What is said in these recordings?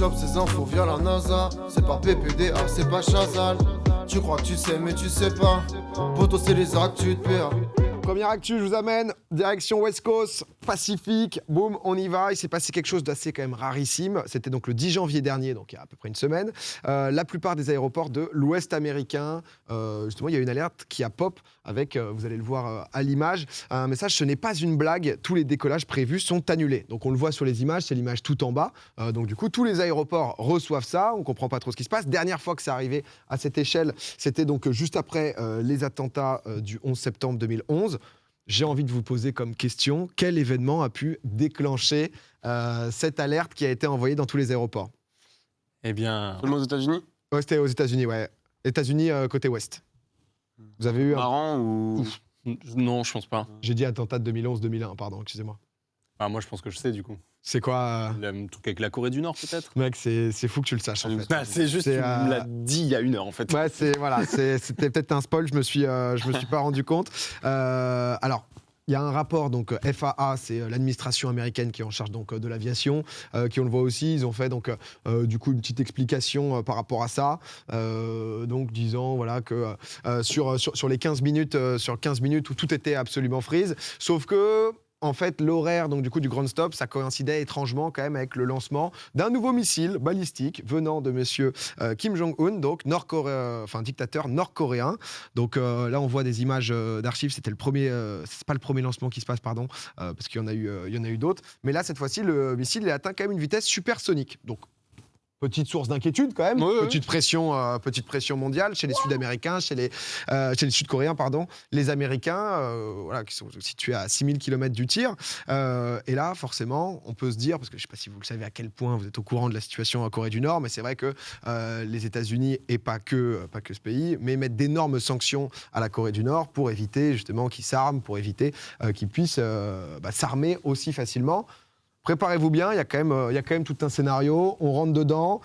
chope ces infos via la NASA. C'est pas PPDA, c'est pas Chazal. Tu crois que tu sais mais tu sais pas. Poto c'est les actus de PA. Première actu, je vous amène, direction West Coast, Pacifique, boum, on y va. Il s'est passé quelque chose d'assez quand même rarissime. C'était donc le 10 janvier dernier, donc il y a à peu près une semaine. La plupart des aéroports de l'Ouest américain, justement, il y a une alerte qui a pop avec, vous allez le voir à l'image, un message, ce n'est pas une blague, tous les décollages prévus sont annulés. Donc on le voit sur les images, c'est l'image tout en bas. Donc du coup, tous les aéroports reçoivent ça, on ne comprend pas trop ce qui se passe. Dernière fois que c'est arrivé à cette échelle, c'était donc juste après les attentats du 11 septembre 2011. J'ai envie de vous poser comme question, quel événement a pu déclencher cette alerte qui a été envoyée dans tous les aéroports? Eh bien... Seulement aux États-Unis? Ouais, c'était aux États-Unis, ouais. États-Unis côté ouest. Vous avez eu un... Marrant ou... Non, je pense pas. J'ai dit attentat de 2011-2001, pardon, excusez-moi. Ah, moi, je pense que je sais, du coup. C'est quoi Le truc avec la Corée du Nord, peut-être? Mec, c'est fou que tu le saches, en fait. Bah, c'est juste, tu me l'as dit il y a 1 heure, en fait. Ouais, c'était peut-être un spoil, je me suis pas rendu compte. Alors, il y a un rapport, donc FAA, c'est l'administration américaine qui est en charge donc, de l'aviation, qui on le voit aussi, ils ont fait donc, du coup une petite explication par rapport à ça, donc disant voilà, que sur les 15 minutes, où tout était absolument freeze, sauf que en fait, l'horaire donc, du coup, du Ground Stop, ça coïncidait étrangement quand même avec le lancement d'un nouveau missile balistique venant de monsieur Kim Jong-un, donc dictateur nord-coréen. Donc là, on voit des images d'archives. C'était le premier, c'est pas le premier lancement qui se passe, pardon, parce qu'il y en a eu d'autres. Mais là, cette fois-ci, le missile il a atteint quand même une vitesse supersonique. Donc petite source d'inquiétude quand même, petite pression mondiale chez les Sud-Américains, chez les Sud-Coréens, pardon, les Américains, voilà, qui sont situés à 6000 km du tir. Et là, forcément, on peut se dire, parce que je ne sais pas si vous le savez à quel point vous êtes au courant de la situation en Corée du Nord, mais c'est vrai que les États-Unis, et pas que ce pays, mais mettent d'énormes sanctions à la Corée du Nord pour éviter justement qu'ils s'arment, pour éviter qu'ils puissent s'armer aussi facilement. Préparez-vous bien, il y a quand même tout un scénario, on rentre dedans.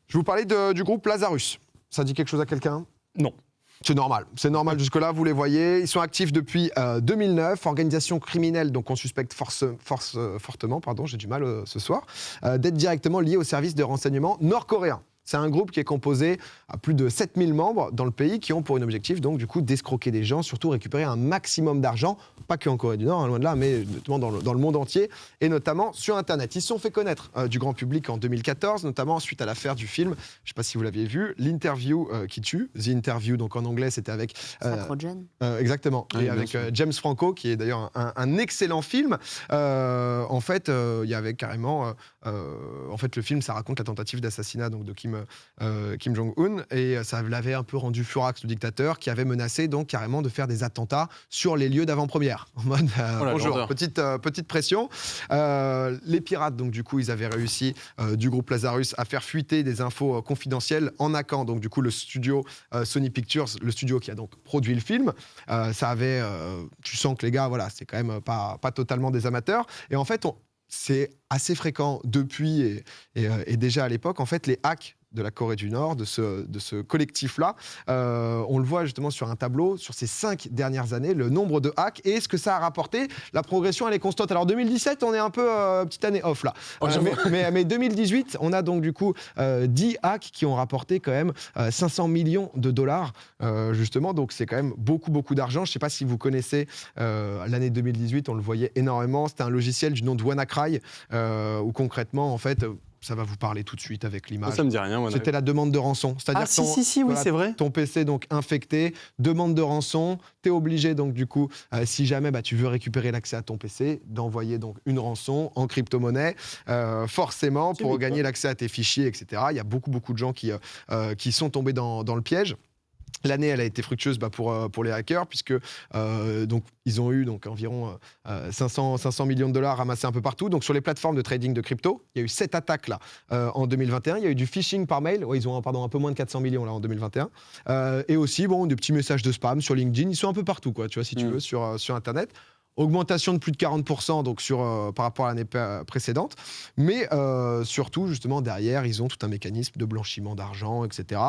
Je vous parlais du groupe Lazarus. Ça dit quelque chose à quelqu'un? Non. C'est normal jusque-là, vous les voyez. Ils sont actifs depuis 2009, organisation criminelle, donc on suspecte fortement, j'ai du mal ce soir, d'être directement liés au service de renseignement nord-coréen. C'est un groupe qui est composé à plus de 7000 membres dans le pays qui ont pour un objectif, donc, du coup, d'escroquer des gens, surtout récupérer un maximum d'argent, pas qu'en Corée du Nord, hein, loin de là, mais notamment dans le monde entier, et notamment sur Internet. Ils se sont fait connaître du grand public en 2014, notamment suite à l'affaire du film, je ne sais pas si vous l'aviez vu, L'Interview qui tue. The Interview, donc en anglais, c'était avec... exactement, et avec James Franco, qui est d'ailleurs un excellent film. En fait, il y avait carrément... en fait, le film, ça raconte la tentative d'assassinat donc, de Kim Jong-un, et ça l'avait un peu rendu furax, le dictateur, qui avait menacé donc carrément de faire des attentats sur les lieux d'avant-première. En mode, bonjour, petite pression. Les pirates, donc du coup, ils avaient réussi, du groupe Lazarus, à faire fuiter des infos confidentielles en hackant, donc du coup, le studio Sony Pictures, le studio qui a donc produit le film. Ça avait... tu sens que les gars, voilà, c'est quand même pas totalement des amateurs. Et en fait, c'est assez fréquent depuis et déjà à l'époque, en fait, les hacks de la Corée du Nord, de ce collectif-là. On le voit justement sur un tableau, sur ces 5 dernières années, le nombre de hacks et ce que ça a rapporté. La progression, elle est constante. Alors 2017, on est un peu petite année off là. Mais 2018, on a donc du coup 10 hacks qui ont rapporté quand même 500 millions de dollars, justement. Donc c'est quand même beaucoup d'argent. Je ne sais pas si vous connaissez l'année 2018, on le voyait énormément. C'était un logiciel du nom de WannaCry, où concrètement, en fait... Ça va vous parler tout de suite avec l'image. Ça me dit rien. C'était la demande de rançon. C'est-à-dire oui, c'est vrai. Ton PC donc infecté, demande de rançon. T'es obligé donc du coup, si jamais tu veux récupérer l'accès à ton PC, d'envoyer donc une rançon en crypto-monnaie, forcément pour gagner l'accès à tes fichiers, etc. Il y a beaucoup de gens qui sont tombés dans le piège. L'année, elle a été fructueuse pour les hackers, puisque donc, ils ont eu donc, environ 500 millions de dollars ramassés un peu partout. Donc, sur les plateformes de trading de crypto, il y a eu 7 attaques là, en 2021. Il y a eu du phishing par mail. Ouais, ils ont un peu moins de 400 millions là, en 2021. Et aussi des petits messages de spam sur LinkedIn. Ils sont un peu partout, quoi, tu vois, si tu veux, sur Internet. augmentation de plus de 40% donc par rapport à l'année précédente. Mais surtout, justement, derrière, ils ont tout un mécanisme de blanchiment d'argent, etc.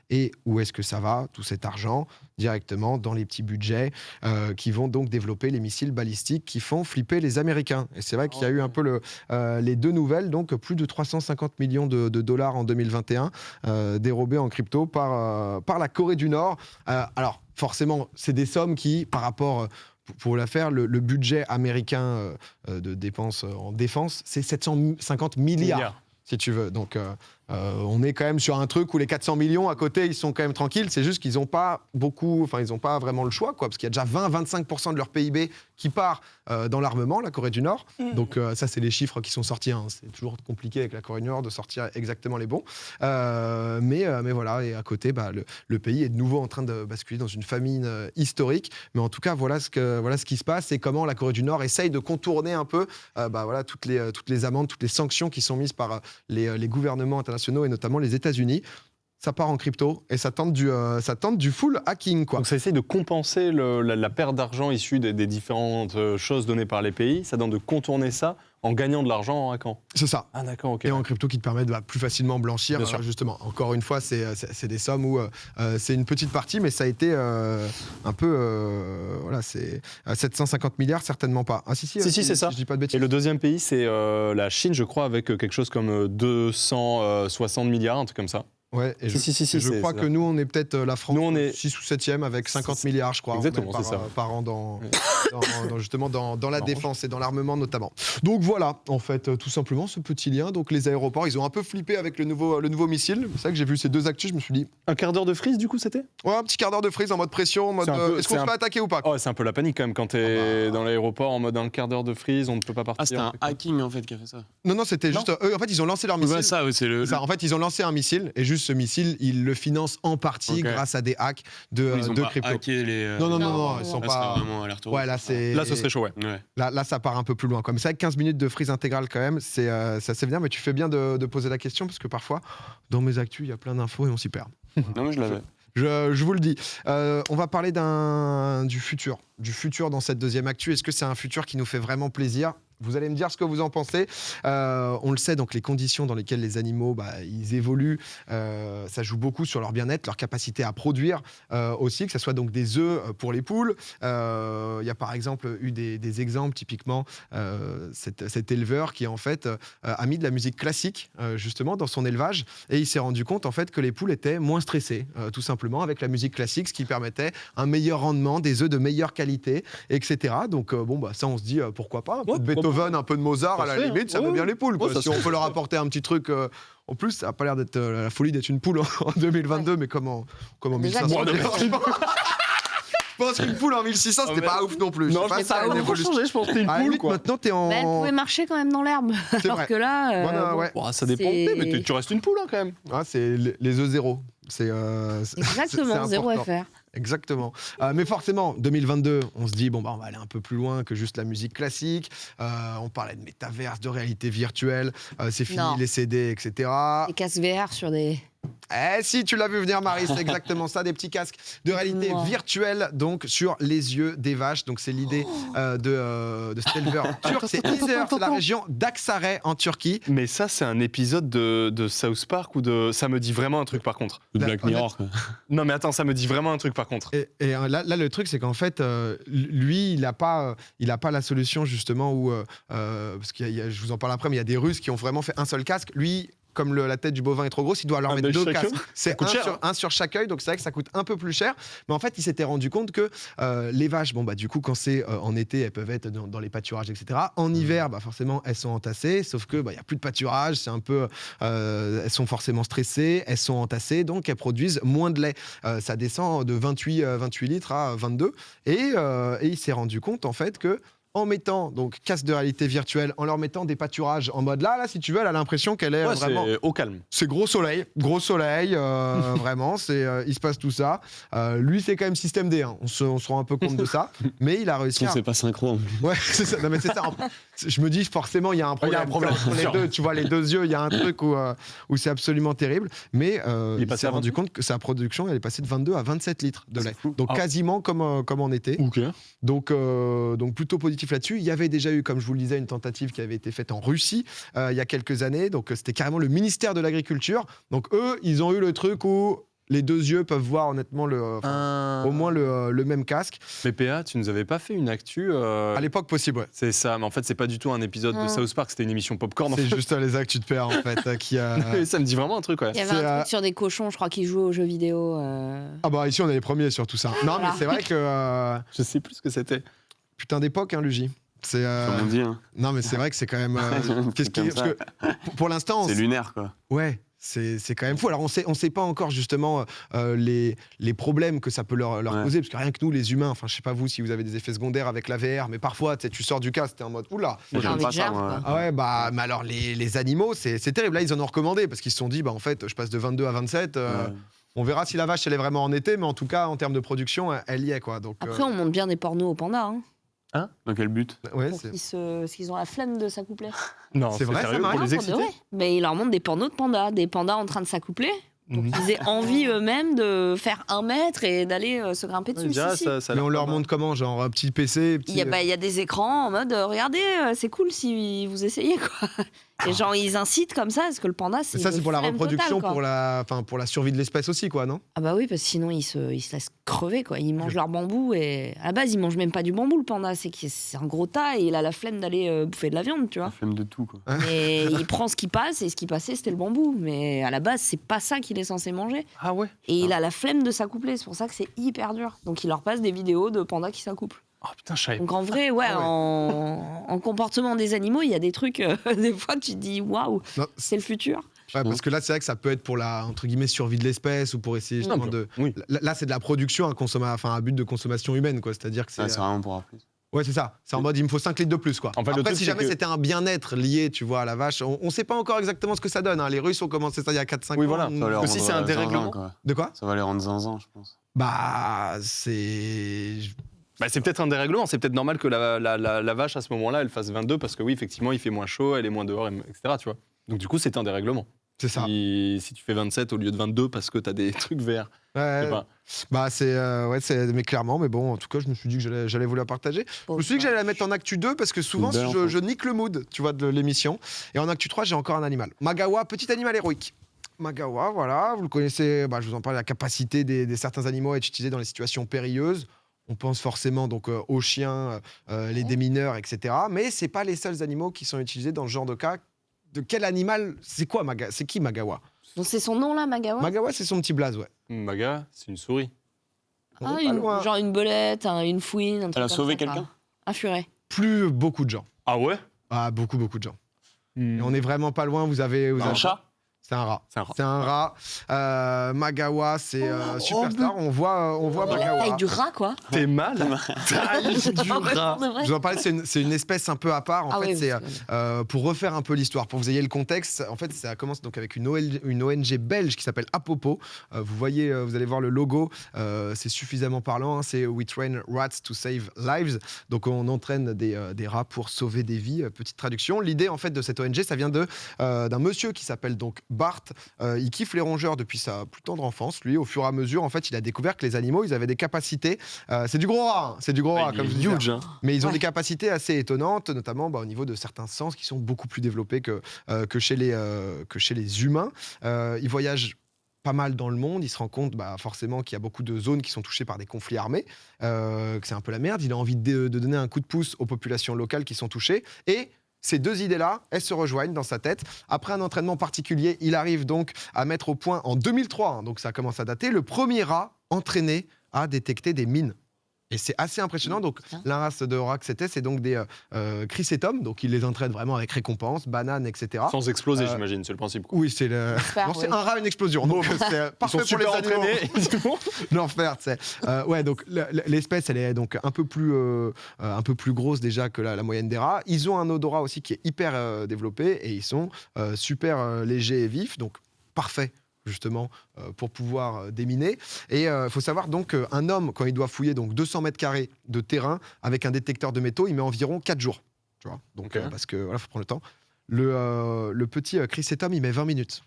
Et où est-ce que ça va, tout cet argent? Directement dans les petits budgets qui vont donc développer les missiles balistiques qui font flipper les Américains. Et c'est vrai qu'il y a eu un peu les deux nouvelles, donc plus de 350 millions de dollars en 2021 dérobés en crypto par la Corée du Nord. Alors, forcément, c'est des sommes qui, par rapport... Pour la faire, le budget américain de dépenses en défense, c'est 750 milliards. Si tu veux. Donc, on est quand même sur un truc où les 400 millions à côté, ils sont quand même tranquilles. C'est juste qu'ils n'ont pas ils n'ont pas vraiment le choix, quoi, parce qu'il y a déjà 20-25% de leur PIB qui part dans l'armement, la Corée du Nord. Donc, ça, c'est les chiffres qui sont sortis. Hein. C'est toujours compliqué avec la Corée du Nord de sortir exactement les bons. Mais voilà, et à côté, le pays est de nouveau en train de basculer dans une famine historique. Mais en tout cas, voilà ce qui se passe et comment la Corée du Nord essaye de contourner un peu toutes les amendes, toutes les sanctions qui sont mises par les gouvernements internationaux et notamment les États-Unis. Ça part en crypto et ça tente du full hacking, quoi. Donc ça essaye de compenser la perte d'argent issue des différentes choses données par les pays. Ça tente de contourner ça en gagnant de l'argent en hackant. C'est ça. Ah d'accord, ok. Et en crypto qui te permet de plus facilement blanchir, justement. Encore une fois, c'est des sommes où c'est une petite partie, mais ça a été un peu... voilà, c'est 750 milliards, certainement pas. Ah si, c'est ça. Je dis pas de bêtises. Et le deuxième pays, c'est la Chine, je crois, avec quelque chose comme 260 milliards, un truc comme ça. Ouais, et je crois que nous, on est peut-être la France 6 ou 7e avec 50 milliards, je crois. Exactement, c'est ça. Par an justement dans la défense et dans l'armement notamment. Donc voilà, en fait, tout simplement, ce petit lien. Donc les aéroports, ils ont un peu flippé avec le nouveau missile. C'est vrai que j'ai vu ces deux actus, je me suis dit... Un quart d'heure de freeze, du coup, c'était ? Ouais, un petit quart d'heure de freeze en mode pression, en mode... Est-ce qu'on se fait attaquer ou pas ? Oh, c'est un peu la panique quand même quand t'es dans l'aéroport en mode un quart d'heure de freeze, on ne peut pas partir. Ah, c'était un hacking en fait qui a fait ça. Non, c'était juste... eux, en fait, ils ont lancé leur missile. Ouais, ça, c'est le... En fait, ils ont lancé un missile et juste ce missile, ils le financent en partie grâce à des hacks de crypto. Hacké les... Non, ils sont là, pas... vraiment alerte-retour. Ouais, là, ce serait chaud, ouais. Là, ça part un peu plus loin. Mais c'est vrai que 15 minutes de freeze intégrale, quand même, c'est assez bien. Mais tu fais bien de poser la question parce que parfois, dans mes actus, il y a plein d'infos et on s'y perd. Non, mais je l'avais. Je vous le dis. On va parler du futur. Du futur dans cette deuxième actu. Est-ce que c'est un futur qui nous fait vraiment plaisir ? Vous allez me dire ce que vous en pensez. On le sait, donc les conditions dans lesquelles les animaux ils évoluent, ça joue beaucoup sur leur bien-être, leur capacité à produire aussi, que ce soit donc des œufs pour les poules. Il y a par exemple eu des exemples, typiquement cet éleveur qui en fait a mis de la musique classique justement dans son élevage et il s'est rendu compte en fait que les poules étaient moins stressées, tout simplement avec la musique classique, ce qui permettait un meilleur rendement, des œufs de meilleure qualité, etc. Donc ça on se dit pourquoi pas, un peu de Beethoven, un peu de Mozart, à la limite, ça veut bien les poules. Quoi. Si on peut leur apporter un petit truc... En plus, ça n'a pas l'air d'être la folie d'être une poule en 2022, mais comment 1500 Je pense qu'une poule en 1600, c'était pas ouf non plus. Non, ça a beaucoup changé, je pense que t'es une poule, quoi. Maintenant, t'es en... elle pouvait marcher quand même dans l'herbe. Alors que là... ça dépend, mais tu restes une poule, hein, quand même. Ah, c'est les œufs zéro. Exactement, zéro FR. Exactement. Mais forcément, 2022, on se dit, on va aller un peu plus loin que juste la musique classique. On parlait de métaverse, de réalité virtuelle. C'est fini les CD, etc. Des casques VR sur des... Si, tu l'as vu venir, Marie, c'est exactement ça, des petits casques de réalité virtuelle, donc sur les yeux des vaches. Donc c'est l'idée de cet éleveur turc. C'est Izmir, c'est la région d'Aksaray en Turquie. Mais ça, c'est un épisode de South Park ou de... Ça me dit vraiment un truc par contre. De Black Mirror, quoi. Non, mais attends, ça me dit vraiment un truc par contre. Et là, le truc, c'est qu'en fait, lui, il a pas la solution justement où... parce que je vous en parle après, mais il y a des Russes qui ont vraiment fait un seul casque. Lui... Comme la tête du bovin est trop grosse, il doit leur mettre deux casques. C'est un sur chaque œil, donc c'est vrai que ça coûte un peu plus cher. Mais en fait, il s'était rendu compte que les vaches, du coup, quand c'est en été, elles peuvent être dans les pâturages, etc. En hiver, forcément, elles sont entassées, sauf que il y a plus de pâturage, c'est un peu, elles sont forcément stressées, elles sont entassées, donc elles produisent moins de lait. Ça descend de 28 litres à 22, et il s'est rendu compte en fait que en mettant donc casque de réalité virtuelle, en leur mettant des pâturages en mode là si tu veux, elle a l'impression qu'elle est vraiment c'est au calme. C'est gros soleil, vraiment, il se passe tout ça. Lui c'est quand même système D, hein. on se rend un peu compte de ça, mais il a réussi. C'est pas synchro. Ouais, c'est ça. Non, mais c'est ça. Je me dis forcément il y a un problème. Entre les deux, tu vois les deux yeux, il y a un truc où c'est absolument terrible. Mais il s'est rendu compte que sa production elle est passée de 22 à 27 litres de lait, donc quasiment comme en été. Ok. Donc plutôt positif actifs là-dessus. Il y avait déjà eu, comme je vous le disais, une tentative qui avait été faite en Russie il y a quelques années. Donc c'était carrément le ministère de l'Agriculture. Donc eux, ils ont eu le truc où les deux yeux peuvent voir honnêtement au moins le même casque. Mais PA, tu nous avais pas fait une actu À l'époque possible, ouais. C'est ça, mais en fait, c'est pas du tout un épisode de South Park, c'était une émission popcorn. C'est juste les actus de PA en fait qui a. Ça me dit vraiment un truc, ouais. Il y avait un truc sur des cochons, je crois, qui jouaient aux jeux vidéo. Ah bah ici on est les premiers sur tout ça. Non mais c'est vrai que Je sais plus ce que c'était. putain d'époque, hein, Luigi. C'est. Comme on dit, hein. Non mais c'est vrai que c'est quand même. Qu'est-ce qui... Comme Parce que pour l'instant. C'est lunaire, quoi. Ouais. C'est quand même fou. Alors, on sait pas encore justement les problèmes que ça peut leur causer, parce que rien que nous, les humains, enfin, je sais pas vous si vous avez des effets secondaires avec la VR, mais parfois, tu sors du casque, t'es en mode oula. Moi, j'aime envie pas de ça, gerbe, moi. quoi. Ah ouais, bah, mais alors les animaux, c'est terrible. Là, ils en ont recommandé parce qu'ils se sont dit, bah en fait, je passe de 22 à 27. Ouais. On verra si la vache, elle est vraiment en été, mais en tout cas, en termes de production, elle y est, quoi. Donc, Après, on monte bien des pornos aux pandas. Hein, Dans quel but? ouais, pour c'est. parce qu'ils ont la flemme de s'accoupler. Non, C'est vrai, sérieux, ça, pour Marie les Non, pour de exciter. vrai. Mais ils leur montrent des pornos de pandas, des pandas en train de s'accoupler. Pour Mhm. qu'ils aient envie eux-mêmes de faire 1 mètre et d'aller se grimper dessus. Je dirais, Si, si. ça a Mais l'air on pas leur mal. montre comment, genre un petit PC, Il y a des écrans en mode regardez, c'est cool si vous essayez quoi. Et genre ils incitent comme ça parce que le panda c'est. Mais ça, c'est une pour la flemme reproduction, totale, quoi. pour la survie de l'espèce aussi, quoi, non? Ah bah oui parce que sinon ils se laissent crever quoi. Ils mangent leur bambou et à la base ils mangent même pas du bambou le panda, c'est un gros tas et il a la flemme d'aller bouffer de la viande tu La vois. flemme de tout, quoi. Et il prend ce qui passe et ce qui passait c'était le bambou. Mais à la base c'est pas ça qu'il est censé manger. Ah ouais. Et il a la flemme de s'accoupler, c'est pour ça que c'est hyper dur. Donc il leur passe des vidéos de pandas qui s'accouplent. Oh putain, je savais. Donc en vrai, ouais, Ah ouais. en comportement des animaux, il y a des trucs, des fois tu te dis waouh, Non, c'est le futur. ouais, parce que là, c'est vrai que ça peut être pour la entre guillemets survie de l'espèce ou pour essayer justement Non, de. Oui. Là, c'est de la production à but de consommation humaine, quoi. C'est-à-dire que c'est. Ça, c'est vraiment pour avoir plus. Ouais, c'est ça. C'est en mode, il me faut 5 litres de plus, quoi. En fait, le Après, truc, si c'est jamais que- c'était un bien-être lié, tu vois, à la vache, on sait pas encore exactement ce que ça donne. Hein. Les Russes ont commencé ça il y a 4-5 Oui, ans. voilà. Ça va les Aussi, rendre, c'est un zinzin, dérèglement. quoi. De quoi? Ça va les rendre zinzin, je pense. Bah, c'est. Bah, c'est peut-être un dérèglement, c'est peut-être normal que la vache à ce moment-là elle fasse 22 parce que oui effectivement il fait moins chaud, elle est moins dehors, etc. Tu vois. Donc du coup c'est un dérèglement. C'est ça. Si tu fais 27 au lieu de 22 parce que t'as des trucs verts. Je sais Ouais, pas. bah, mais clairement, mais bon, en tout cas, je me suis dit que j'allais vous la partager. Je me suis dit que j'allais la mettre en actu 2 parce que souvent, Super, je nique le mood, tu vois, de l'émission. Et en actu 3, j'ai encore un animal. Magawa, petit animal héroïque. Magawa, voilà, vous le connaissez, bah, je vous en parle, la capacité des certains animaux à être utilisés dans les situations périlleuses. On pense forcément donc aux chiens, les démineurs, etc. Mais c'est pas les seuls animaux qui sont utilisés dans ce genre de cas. De quel animal? C'est quoi C'est qui Magawa? Donc c'est son nom là, Magawa. Magawa, c'est son petit blaze, ouais. Maga, c'est une souris. On Ah, est pas loin. genre une belette, une fouine, un truc Elle a comme sauvé ça, quoi. quelqu'un? Un furet. Plus beaucoup de gens. Ah ouais. Ah, beaucoup de gens. Et on est vraiment pas loin. Vous avez Un chat? C'est un rat. C'est un rat. C'est un rat. Magawa, c'est superstar. On voit Oh, la Magawa. taille du rat quoi. T'es mal. Taille du Ah ouais, rat. pour de vrai. Je vous en parlais, c'est une espèce un peu à part. En Ah fait, oui, c'est oui. pour refaire un peu l'histoire, pour que vous ayez le contexte. En fait, ça commence donc avec une ONG belge qui s'appelle Apopo. Vous voyez, vous allez voir le logo. C'est suffisamment parlant. Hein, c'est We Train Rats to Save Lives. Donc, on entraîne des rats pour sauver des vies. Petite traduction. L'idée, en fait, de cette ONG, ça vient d'un monsieur qui s'appelle donc Bart. Il kiffe les rongeurs depuis sa plus tendre enfance. Lui, au fur et à mesure, en fait, il a découvert que les animaux, ils avaient des capacités. C'est du gros rat, hein, c'est du gros rat, comme je disais. Huge. Hein. Mais ils ont Ouais. des capacités assez étonnantes, notamment au niveau de certains sens qui sont beaucoup plus développés que chez les humains. Ils voyagent pas mal dans le monde, il se rend compte forcément qu'il y a beaucoup de zones qui sont touchées par des conflits armés, que c'est un peu la merde. Il a envie de donner un coup de pouce aux populations locales qui sont touchées. Et ces deux idées-là, elles se rejoignent dans sa tête. Après un entraînement particulier, il arrive donc à mettre au point en 2003, hein, donc ça commence à dater, le premier rat entraîné à détecter des mines. Et c'est assez impressionnant. Donc, Putain. la race de rat que c'est donc des chrysétomes. Donc, il les entraîne vraiment avec récompense, bananes, etc. Sans exploser, Euh, j'imagine, c'est le principe. Quoi. Oui, c'est le. J'espère, Non, c'est oui. un rat, une explosion. Donc, c'est Ils parfait sont pour les super animaux. entraînés. L'enfer, tu sais. Ouais, donc l'espèce, elle est donc un peu plus grosse déjà que la moyenne des rats. Ils ont un odorat aussi qui est hyper développé et ils sont super légers et vifs. Donc, parfait justement pour pouvoir déminer. Et il faut savoir donc qu'un homme, quand il doit fouiller donc 200 mètres carrés de terrain avec un détecteur de métaux, il met environ 4 jours. Tu vois, donc, Ok. parce que voilà, faut prendre le temps. Le petit Chris Etom, il met 20 minutes.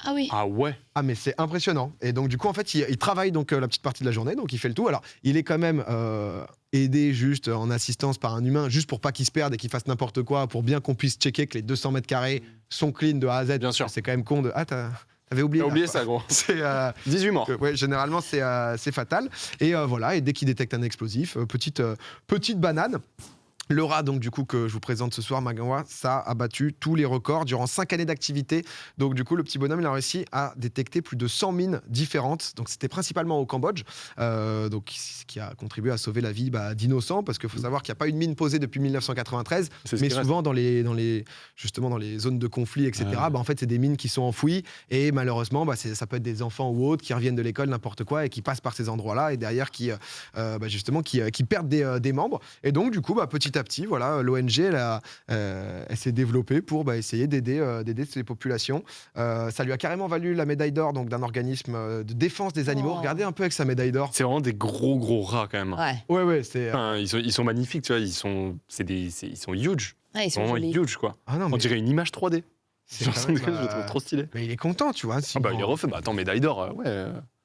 Ah oui. Ah ouais. Ah mais c'est impressionnant. Et donc du coup en fait il travaille donc la petite partie de la journée, donc il fait le tout. Alors il est quand même aidé juste en assistance par un humain, juste pour pas qu'il se perde et qu'il fasse n'importe quoi, pour bien qu'on puisse checker que les 200 mètres carrés sont clean de A à Z. Bien sûr. C'est quand même con de... Ah t'avais oublié. T'as oublié là. ça, gros. C'est 18 morts. ouais, généralement c'est fatal. Et voilà, et dès qu'il détecte un explosif, petite banane. Le rat, donc, du coup, que je vous présente ce soir, Magawa, ça a battu tous les records durant 5 années d'activité. Donc, du coup, le petit bonhomme, il a réussi à détecter plus de 100 mines différentes. Donc, c'était principalement au Cambodge, donc, ce qui a contribué à sauver la vie d'innocents, parce qu'il faut savoir qu'il n'y a pas eu de mine posée depuis 1993, C'est ce mais qui reste. souvent justement dans les zones de conflit, etc. En fait, c'est des mines qui sont enfouies, et malheureusement, ça peut être des enfants ou autres qui reviennent de l'école, n'importe quoi, et qui passent par ces endroits-là, et derrière, qui perdent des membres. Et donc, du coup, petit à petit, voilà, l'ONG, elle s'est développée pour essayer d'aider ces populations. Ça lui a carrément valu la médaille d'or donc d'un organisme de défense des animaux. Oh. Regardez un peu avec sa médaille d'or. C'est vraiment des gros rats quand même. Ouais. Ouais, c'est. Enfin, ils sont magnifiques, tu vois. Ils sont huge. Ouais, ils sont Vraiment jolis. huge, quoi. Ah non, On mais dirait une image 3D. c'est Genre, quand même, je le trouve trop stylé. mais il est content, tu vois. Ah bah il est refait. Bah attends, médaille d'or, ouais.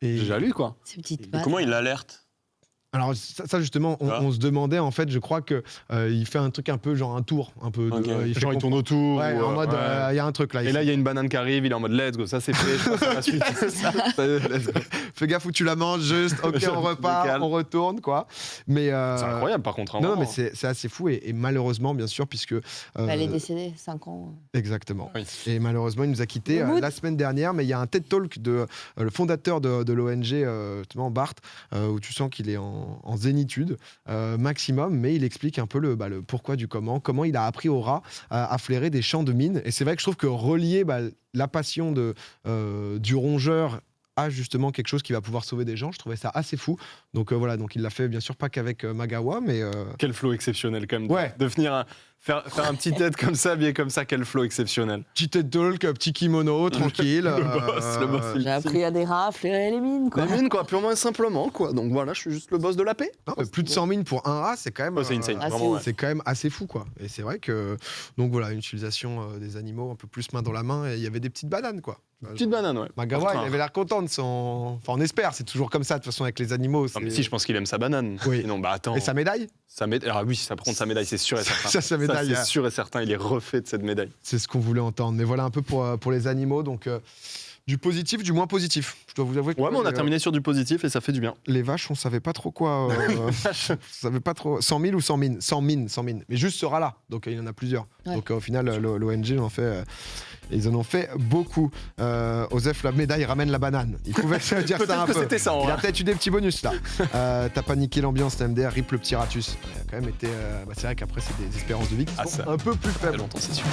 Et- J'ai déjà lu, quoi. Ces petites Et pattes. comment il l'alerte? Alors ça justement, Ah. on se demandait en fait, je crois que il fait un truc un peu genre un tour, un peu. Ok. Il fait Genre il tourne autour. Ouais, ou, en mode, ouais. il y a un truc là. Et là, il y a une banane qui arrive, il est en mode let's go, ça c'est fait, je passe à la suite. Let's go. Fais gaffe où tu la manges, juste. Ok, Je on me repart, calme. on retourne, quoi. Mais C'est incroyable par contre. hein, Non, mais vraiment. c'est assez fou et malheureusement, bien sûr, puisque. Elle est décédée, 5 ans. Exactement. Oui. Et malheureusement, il nous a quittés Moumout. la semaine dernière, mais il y a un TED Talk de le fondateur de l'ONG, justement, Bart, où tu sens qu'il est en zénitude maximum, mais il explique un peu le pourquoi du comment il a appris au rat à flairer des champs de mines. Et c'est vrai que je trouve que relier la passion du rongeur à justement quelque chose qui va pouvoir sauver des gens, je trouvais ça assez fou. Donc voilà, donc il l'a fait bien sûr pas qu'avec Magawa, mais Quel flow exceptionnel quand même. Ouais. De venir faire un petit tête comme ça, bien comme ça, quel flow exceptionnel. petit TED Talk, petit kimono, tranquille. Le boss, il- J'ai appris à des rats à flairer les mines, quoi. La mine, quoi, purement et simplement, quoi. Donc voilà, je suis juste le boss de la paix. Non, mais plus de 100 mines pour un rat, c'est quand même. Oh, c'est insane, Ah, vraiment. c'est ouais. C'est quand même assez fou, quoi. Et c'est vrai que. Donc voilà, une utilisation des animaux un peu plus main dans la main, et il y avait des petites bananes, quoi. Petite banane, ouais. Magawa, Par il contre, avait l'air content de son. Enfin, on espère, c'est toujours comme ça, de toute façon, avec les animaux. Non, mais si, je pense qu'il aime sa banane. Oui. Non, bah attends. Et sa médaille Ah oui, ça prend sa médaille, c'est sûr et certain. Ça, sa médaille, c'est sûr et certain, il est refait de cette médaille. c'est ce qu'on voulait entendre. Mais voilà un peu pour les animaux, donc. Du positif, du moins positif. Je dois vous avouer que Ouais, mais on a les, terminé sur du positif et ça fait du bien. les vaches, on savait pas trop quoi. On savait pas trop. 100 000 ou 100 mines 100 mines. Mais juste ce rat-là. Donc il y en a plusieurs. Ouais. Donc au final, l'ONG ils en ont fait beaucoup. Osef, la médaille ramène la banane. Il pouvait se dire ça Peut-être un que peu. c'était ça, en Il a vrai. peut-être eu des petits bonus là. T'as pas niqué l'ambiance, MDR, rip le petit ratus. Il a quand même été. C'est vrai qu'après, c'est des espérances de vie qui Ah, sont ça. un peu plus Ça fait faibles. longtemps, c'est sûr.